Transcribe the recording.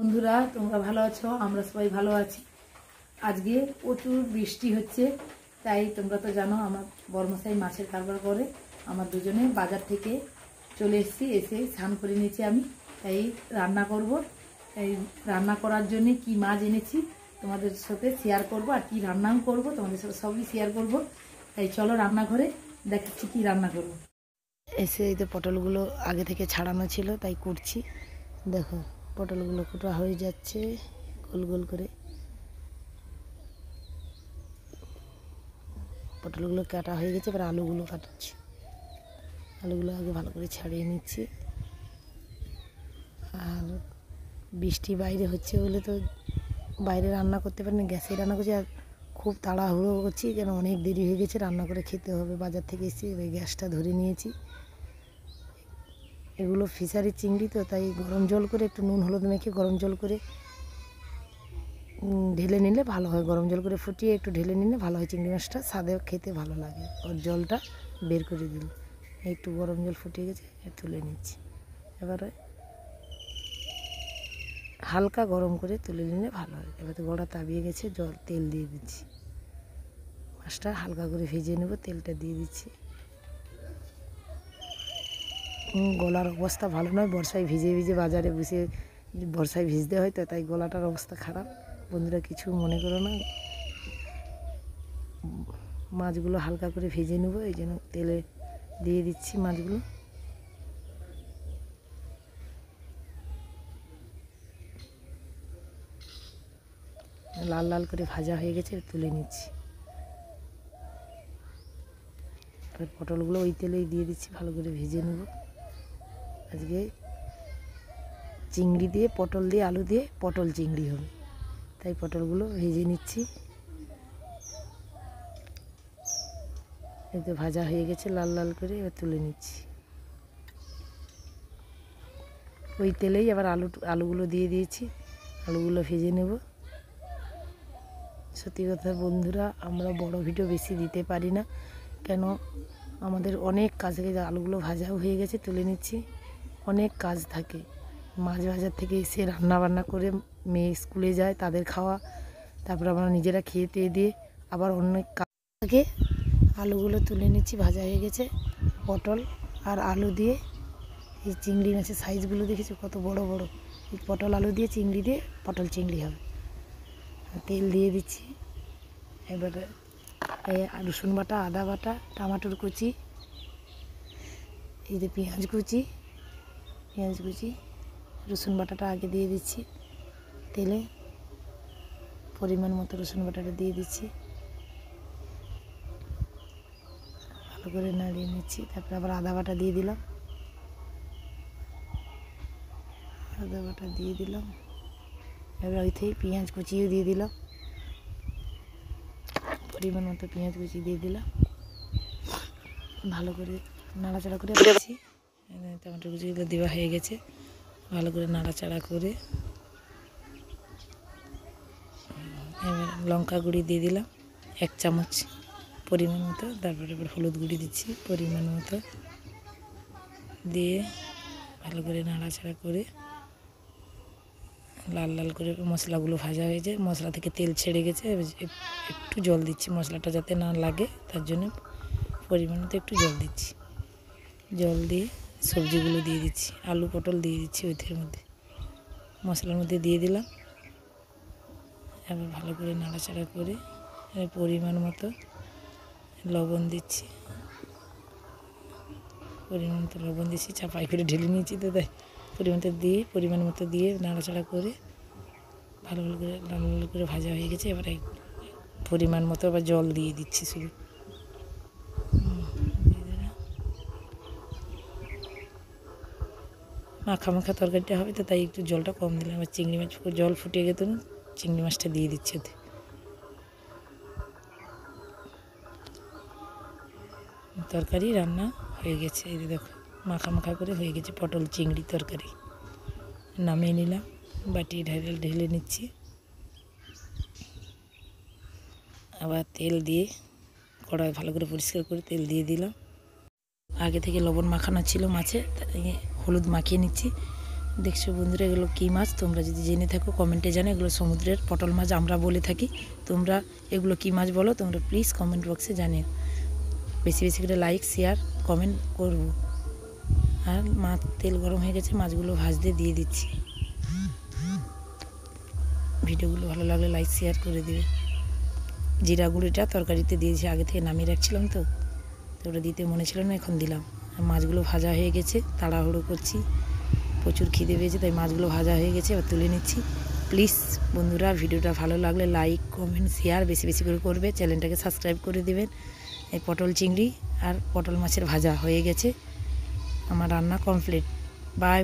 বন্ধুরা তোমরা ভালো আছো? আমরা সবাই ভালো আছি। আজকে প্রচুর বৃষ্টি হচ্ছে, তাই তোমরা তো জানো আমার বড়মশাই মাছের কারবার করে। আমার দুজনে বাজার থেকে চলে এসেছি, এসে স্নান করে নিয়েছি আমি। তাই রান্না করব। তাই রান্না করার জন্য কি মাছ এনেছি তোমাদের সাথে শেয়ার করব, আর কি রান্নাও করব তোমাদের সাথে সবই শেয়ার করব। তাই চলো রান্নাঘরে দেখাচ্ছি কি রান্না করব। এসে এই তো পটলগুলো আগে থেকে ছাড়ানো ছিল, তাই কুটছি। দেখো পটলগুলো কুটা হয়ে যাচ্ছে গোল গোল করে। পটলগুলো কাটা হয়ে গেছে, এবার আলুগুলো কাটাচ্ছি। আলুগুলো আগে ভালো করে ছাড়িয়ে নিচ্ছি। আর বৃষ্টি বাইরে হচ্ছে বলে তো বাইরে রান্না করতে পারিনি, গ্যাসে রান্না করছি। আর খুব তাড়াহুড়ো করছি, কেন অনেক দেরি হয়ে গেছে, রান্না করে খেতে হবে। বাজার থেকে এসেছি, এবার গ্যাসটা ধরে নিয়েছি। এগুলো ফিশারি চিংড়ি তো, তাই গরম জল করে একটু নুন হলুদ মেখে গরম জল করে ঢেলে নিলে ভালো হয়। গরম জল করে ফুটিয়ে একটু ঢেলে নিলে ভালো হয়। চিংড়ি মাছটা স্বাদে খেতে ভালো লাগে। ওর জলটা বের করে দিল, একটু গরম জল ফুটিয়ে গেছে, তুলে নিচ্ছি। এবারে হালকা গরম করে তুলে নিলে ভালো হয়। এবার তো গোড়া তাবিয়ে গেছে, তেল দিয়ে দিচ্ছি। মাছটা হালকা করে ভেজে নেব, তেলটা দিয়ে দিচ্ছি। গলার অবস্থা ভালো নয়, বর্ষায় ভিজে ভিজে বাজারে বসে বর্ষায় ভিজতে হয় তো, তাই গলাটার অবস্থা খারাপ। বন্ধুরা কিছু মনে করো না। মাছগুলো হালকা করে ভেজে নেব, এই জন্য তেলে দিয়ে দিচ্ছি মাছগুলো। লাল লাল করে ভাজা হয়ে গেছে, তুলে নিচ্ছি। এবার পটলগুলো ওই তেলেই দিয়ে দিচ্ছি, ভালো করে ভেজে নেব। আজকে চিংড়ি দিয়ে পটল দিয়ে আলু দিয়ে পটল চিংড়ি হবে, তাই পটলগুলো ভেজে নিচ্ছি। এই তো ভাজা হয়ে গেছে লাল লাল করে, এবার তুলে নিচ্ছি। ওই তেলেই আবার আলুগুলো দিয়ে দিয়েছি, আলুগুলো ভেজে নেব। সত্যি কথা বন্ধুরা, আমরা বড় ভিডিও বেশি দিতে পারি না, কেন আমাদের অনেক কাজ থাকে। আলুগুলো ভাজাও হয়ে গেছে, তুলে নিচ্ছি। অনেক কাজ থাকে, মাছ বাজার থেকে এসে রান্না বান্না করে মেয়ে স্কুলে যায়, তাদের খাওয়া, তারপর আমরা নিজেরা খেয়ে টেয়ে দিয়ে আবার অনেক কাজ থাকে। আলুগুলো তুলে নিচ্ছি, ভাজা হয়ে গেছে। পটল আর আলু দিয়ে এই চিংড়ি মাছের সাইজগুলো দেখেছি কত বড় বড়। এই পটল আলু দিয়ে চিংড়ি দিয়ে পটল চিংড়ি হবে। তেল দিয়ে দিচ্ছি। এবারে রসুন বাটা, আদা বাটা, টমাটোর কুচি, এই যে পেঁয়াজ কুচি, রসুন বাটাটা আগে দিয়ে দিচ্ছি তেলে। পরিমাণ মতো রসুন বাটাটা দিয়ে দিচ্ছি, ভালো করে নাড়িয়ে নিচ্ছি। তারপরে আবার আদা বাটা দিয়ে দিলাম, এবার ওই থেকে পেঁয়াজ কুচিও দিয়ে দিলাম, পরিমাণ মতো পেঁয়াজ কুচি দিয়ে দিলাম। ভালো করে নাড়াচাড়া করে দিচ্ছি। টমেটো কুচিগুলো দেওয়া হয়ে গেছে, ভালো করে নাড়াচাড়া করে এবার লঙ্কা গুঁড়ি দিয়ে দিলাম 1 চামচ পরিমাণ মতো। তারপরে এবার হলুদ গুঁড়ি দিচ্ছি পরিমাণ মতো, দিয়ে ভালো করে নাড়াচাড়া করে লাল লাল করে মশলাগুলো ভাজা হয়ে যায়। মশলা থেকে তেল ছেড়ে গেছে, একটু জল দিচ্ছি মশলাটা যাতে না লাগে, তার জন্য পরিমাণ মতো একটু জল দিচ্ছি। জল দিয়ে সবজিগুলো দিয়ে দিচ্ছি, আলু পটল দিয়ে দিচ্ছি ওইটার মধ্যে, মশলার মধ্যে দিয়ে দিলাম। এবার ভালো করে নাড়াচাড়া করে পরিমাণ মতো লবণ দিচ্ছি, চাপাই করে ঢেলে নিয়েছি তো, তাই পরিমাণ মতো দিয়ে নাড়াচাড়া করে ভালো করে লাল লাল করে ভাজা হয়ে গেছে। এবার পরিমাণ মতো আবার জল দিয়ে দিচ্ছি, শুধু মাখা মাখা তরকারিটা হবে তো, তাই একটু জলটা কম দিলাম। আবার চিংড়ি মাছ জল ফুটিয়ে গেছে, চিংড়ি মাছটা দিয়ে দিচ্ছি ওতে। তরকারি রান্না হয়ে গেছে, এই দেখো মাখা মাখা করে হয়ে গেছে পটল চিংড়ি তরকারি। নামিয়ে নিলাম, বাটি ঢেলে নিচ্ছি। আবার তেল দিয়ে কড়াই ভালো করে পরিষ্কার করে তেল দিয়ে দিলাম। আগে থেকে লবণ মাখানো ছিল মাছে, হলুদ মাখিয়ে নিচ্ছি, দেখছো বন্ধুরা, এগুলো কী মাছ তোমরা যদি জেনে থাকো কমেন্টে জানো। এগুলো সমুদ্রের পটল মাছ আমরা বলে থাকি। তোমরা এগুলো কী মাছ বলো তোমরা প্লিজ কমেন্ট বক্সে জানিও। বেশি বেশি করে লাইক শেয়ার কমেন্ট করবো। আর মাছ তেল গরম হয়ে গেছে, মাছগুলো ভাজতে দিয়ে দিচ্ছি। ভিডিওগুলো ভালো লাগলে লাইক শেয়ার করে দিবে। জিরা গুঁড়িটা তরকারিতে দিয়েছি, আগে থেকে নামিয়ে রাখছিলাম তো ওটা দিতে মনে ছিল না, এখন দিলাম। আর মাছগুলো ভাজা হয়ে গেছে, তাড়াহুড়ো করছি, প্রচুর খিদে পেয়েছে তাই মাছগুলো ভাজা হয়ে গেছে, এবার তুলে নিচ্ছি। প্লিজ বন্ধুরা ভিডিওটা ভালো লাগলে লাইক কমেন্ট শেয়ার বেশি বেশি করে করবে, চ্যানেলটাকে সাবস্ক্রাইব করে দিবেন। এই পটল চিংড়ি আর পটল মাছের ভাজা হয়ে গেছে, আমার রান্না কমপ্লিট। বাই।